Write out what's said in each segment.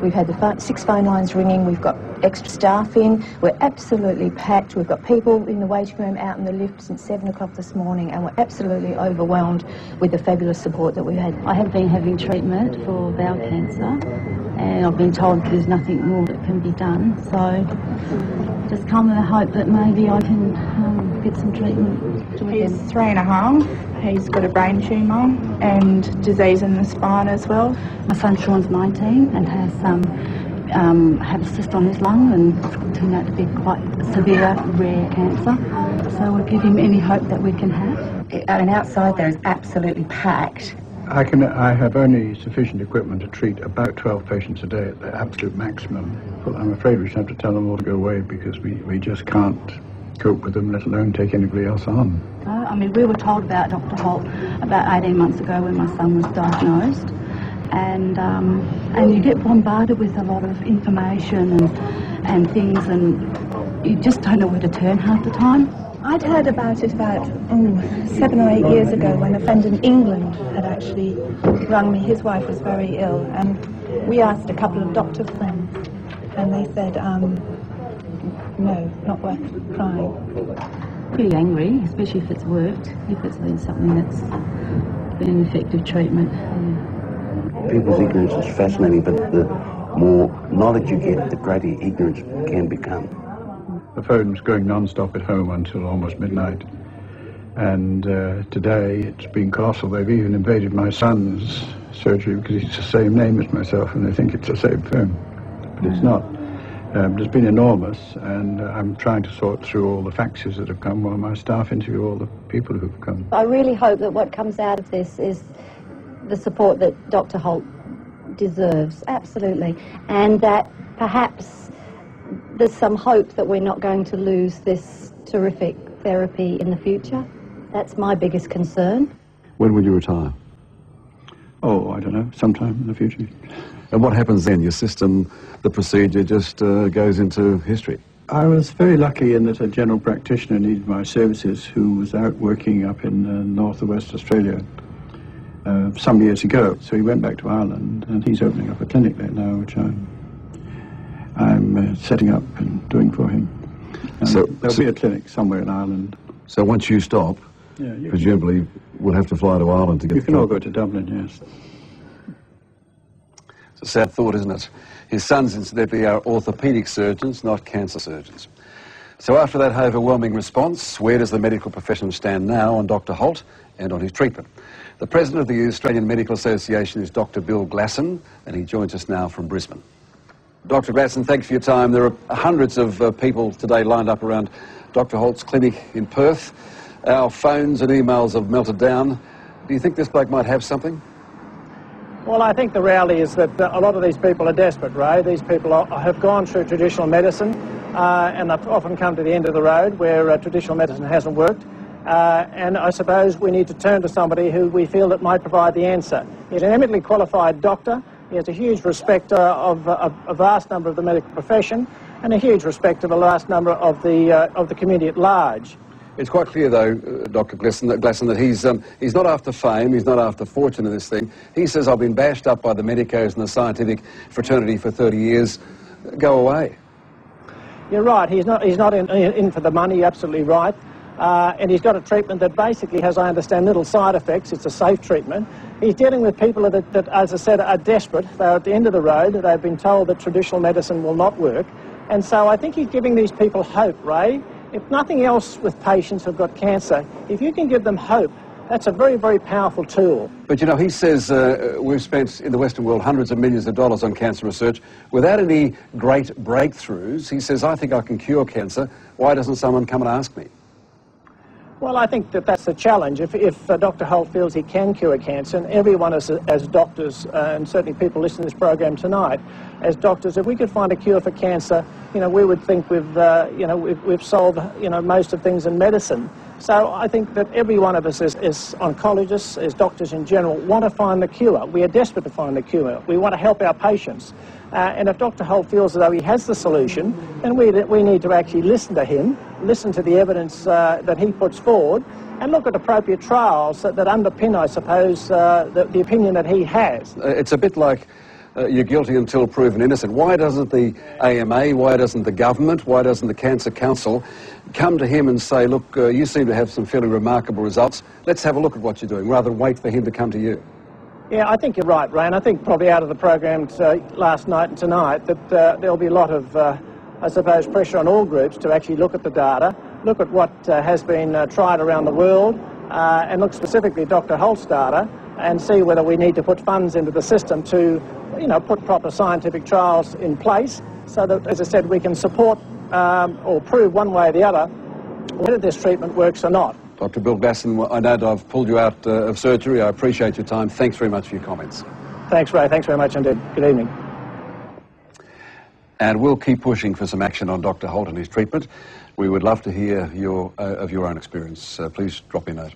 We've had the 6 phone lines ringing, we've got extra staff in, we're absolutely packed, we've got people in the waiting room out in the lift since 7 o'clock this morning, and we're absolutely overwhelmed with the fabulous support that we've had. I have been having treatment for bowel cancer, and I've been told there's nothing more that can be done, so just come with the hope that maybe I can get some treatment. He's 3.5. He's got a brain tumour and disease in the spine as well. My son Sean's 19 and has had a cyst on his lung, and it's turned out to be quite severe, rare cancer. So we'll give him any hope that we can have. And outside there is absolutely packed. I have only sufficient equipment to treat about 12 patients a day at the absolute maximum. But I'm afraid we should have to tell them all to go away because we just can't cope with them, let alone take anybody else on. I mean, we were told about Dr. Holt about 18 months ago when my son was diagnosed, and you get bombarded with a lot of information and things, and you just don't know where to turn half the time. I'd heard about it about 7 or 8 years ago when a friend in England had actually rung me. His wife was very ill, and we asked a couple of doctor friends, and they said, no, not worth trying. Pretty angry, especially if it's worked, if it's been something that's been an effective treatment. Yeah. People's ignorance is fascinating, but the more knowledge you get, the greater ignorance can become. The phone's going non-stop at home until almost midnight, and today it's been colossal. They've even invaded my son's surgery because it's the same name as myself, and they think it's the same phone, but it's not. It's been enormous, and I'm trying to sort through all the faxes that have come while my staff interview all the people who've come. I really hope that what comes out of this is the support that Dr. Holt deserves, absolutely, and that perhaps there's some hope that we're not going to lose this terrific therapy in the future. That's my biggest concern. When will you retire? Oh, I don't know, sometime in the future. And what happens then? Your system, the procedure just goes into history? I was very lucky in that a general practitioner needed my services who was out working up in north or west Australia some years ago. So he went back to Ireland, and he's opening up a clinic there now, which I'm setting up and doing for him. And there'll be a clinic somewhere in Ireland. So once you stop, presumably we'll have to fly to Ireland to get... You can all go to Dublin, yes. It's a sad thought, isn't it? His sons, incidentally, are orthopaedic surgeons, not cancer surgeons. So after that overwhelming response, where does the medical profession stand now on Dr. Holt and on his treatment? The president of the Australian Medical Association is Dr. Bill Glasson, and he joins us now from Brisbane. Dr. Glasson, thanks for your time. There are hundreds of people today lined up around Dr. Holt's clinic in Perth. Our phones and emails have melted down. Do you think this bloke might have something? Well, I think the reality is that a lot of these people are desperate, Ray. These people have gone through traditional medicine and they've often come to the end of the road where traditional medicine hasn't worked. And I suppose we need to turn to somebody who we feel that might provide the answer. He's an eminently qualified doctor. He has a huge respect of a vast number of the medical profession and a huge respect of a vast number of the community at large. It's quite clear, though, Dr. Glasson, that he's not after fame, he's not after fortune in this thing. He says, I've been bashed up by the medicos and the scientific fraternity for 30 years. Go away. You're right. He's not in for the money, you're absolutely right. And he's got a treatment that basically has, I understand, little side effects. It's a safe treatment. He's dealing with people that, as I said, are desperate. They're at the end of the road. They've been told that traditional medicine will not work. And so I think he's giving these people hope, Ray. If nothing else with patients who've got cancer, if you can give them hope, that's a very, very powerful tool. But, you know, he says we've spent in the Western world hundreds of millions of dollars on cancer research without any great breakthroughs. He says, I think I can cure cancer. Why doesn't someone come and ask me? Well, I think that that's the challenge. If Dr. Holt feels he can cure cancer, and everyone as doctors, and certainly people listening to this program tonight, as doctors, if we could find a cure for cancer, you know, we would think we've solved, you know, most of things in medicine. So I think that every one of us as oncologists, as doctors in general, want to find the cure. We are desperate to find the cure. We want to help our patients. And if Dr. Holt feels as though he has the solution, then we need to actually listen to him, listen to the evidence that he puts forward, and look at appropriate trials that underpin, I suppose, the opinion that he has. It's a bit like you're guilty until proven innocent. Why doesn't the AMA, why doesn't the government, why doesn't the Cancer Council come to him and say, look, you seem to have some fairly remarkable results, let's have a look at what you're doing, rather than wait for him to come to you? Yeah, I think you're right, Ray, and I think probably out of the programs last night and tonight that there'll be a lot of, I suppose, pressure on all groups to actually look at the data, look at what has been tried around the world, and look specifically at Dr. Holt's data, and see whether we need to put funds into the system to, you know, put proper scientific trials in place so that, as I said, we can support or prove one way or the other whether this treatment works or not. Dr. Bill Basson, I know that I've pulled you out of surgery. I appreciate your time. Thanks very much for your comments. Thanks, Ray. Thanks very much indeed. Good evening. And we'll keep pushing for some action on Dr. Holt and his treatment. We would love to hear of your own experience. Please drop me a note.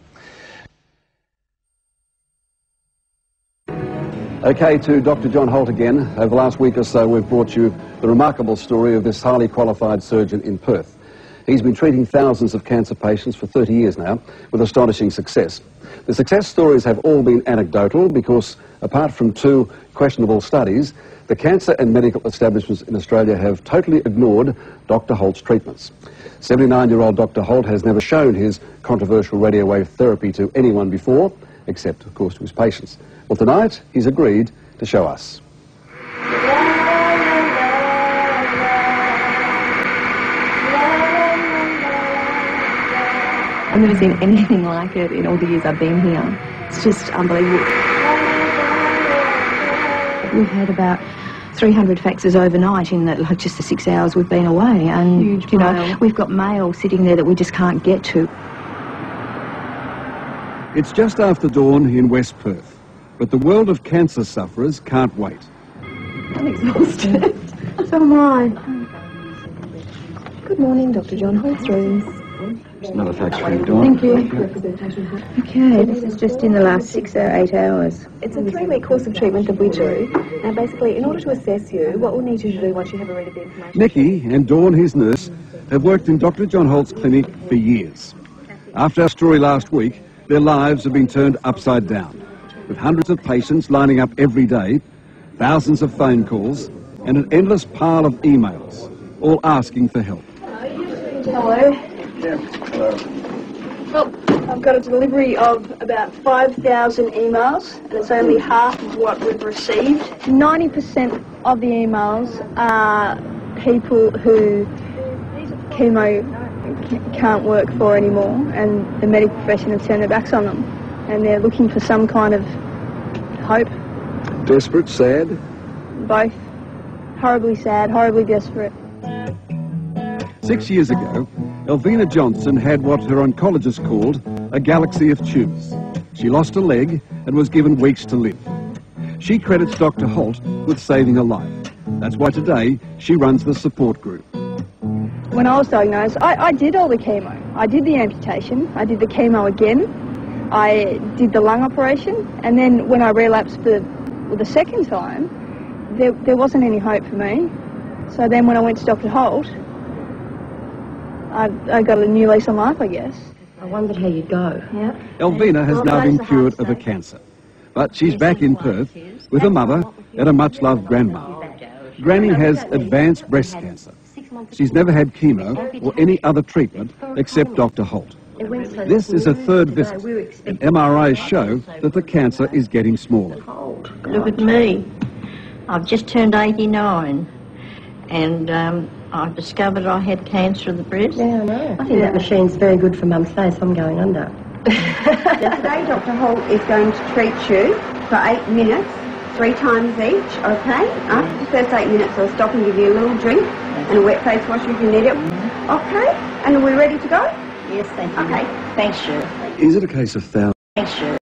Okay, to Dr. John Holt again. Over the last week or so, we've brought you the remarkable story of this highly qualified surgeon in Perth. He's been treating thousands of cancer patients for 30 years now, with astonishing success. The success stories have all been anecdotal because, apart from 2 questionable studies, the cancer and medical establishments in Australia have totally ignored Dr. Holt's treatments. 79-year-old Dr. Holt has never shown his controversial radio wave therapy to anyone before, except, of course, to his patients. Well, tonight, he's agreed to show us. I've never seen anything like it in all the years I've been here. It's just unbelievable. We've had about 300 faxes overnight in that, like, just the 6 hours we've been away, and huge, you know, mail. We've got mail sitting there that we just can't get to. It's just after dawn in West Perth, but the world of cancer sufferers can't wait. I'm exhausted. So am I. Good morning, Dr. John Holt's rooms. There's another fax for you, Dawn. Thank you. Okay, this is just in the last 6 or 8 hours. It's a 3-week course of treatment that we do. And basically, in order to assess you, what we'll need you to do once you have a read of the information... Nikki and Dawn, his nurse, have worked in Dr. John Holt's clinic for years. After our story last week, their lives have been turned upside down, with hundreds of patients lining up every day, thousands of phone calls, and an endless pile of emails, all asking for help. Hello. Well, I've got a delivery of about 5,000 emails, and it's only half of what we've received. 90% of the emails are people who chemo can't work for anymore, and the medical profession have turned their backs on them, and they're looking for some kind of hope. Desperate, sad? Both. Horribly sad, horribly desperate. 6 years ago, Elvina Johnson had what her oncologist called a galaxy of tumours. She lost a leg and was given weeks to live. She credits Dr. Holt with saving her life. That's why today she runs the support group. When I was diagnosed, I did all the chemo. I did the amputation, I did the chemo again, I did the lung operation, and then when I relapsed the second time, there wasn't any hope for me. So then when I went to Dr. Holt, I got a new lease on life, I guess. I wondered how you'd go. Yeah. Elvina has now been cured of her cancer, but she's back in Perth with her mother and a much-loved grandma. Granny has advanced breast cancer. She's never had chemo or any other treatment except Dr. Holt. This is her 3rd visit, and MRIs show that the cancer is getting smaller. Look at me. I've just turned 89, and I discovered I had cancer of the breast. Yeah, I know. I think that machine's very good for Mum's face. I'm going under. Today, Dr. Holt is going to treat you for 8 minutes, 3 times each, okay? After the first 8 minutes, I'll stop and give you a little drink and a wet face wash if you need it. Okay? And are we ready to go? Yes, thank you. Okay. Thanks, Shirley. Is it a case of thousands? Thanks, Shirley.